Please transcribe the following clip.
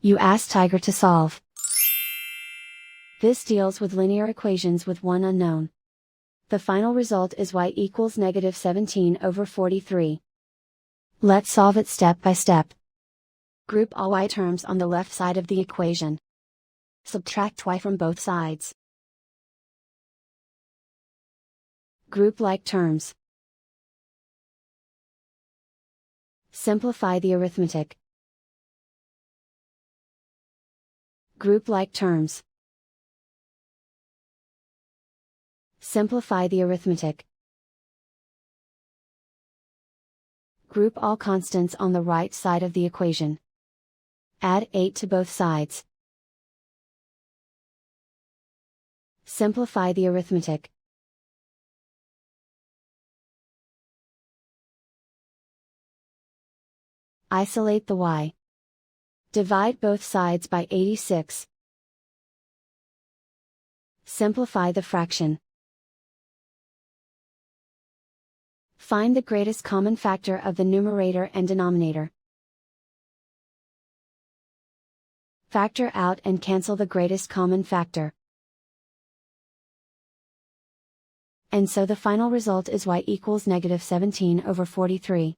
You ask Tiger to solve. This deals with linear equations with one unknown. The final result is y equals -17/43. Let's solve it step by step. Group all y terms on the left side of the equation. Subtract y from both sides. Group like terms. Simplify the arithmetic. Group like terms. Simplify the arithmetic. Group all constants on the right side of the equation. Add 8 to both sides. Simplify the arithmetic. Isolate the y. Divide both sides by 86. Simplify the fraction. Find the greatest common factor of the numerator and denominator. Factor out and cancel the greatest common factor. And so the final result is y equals -17/43.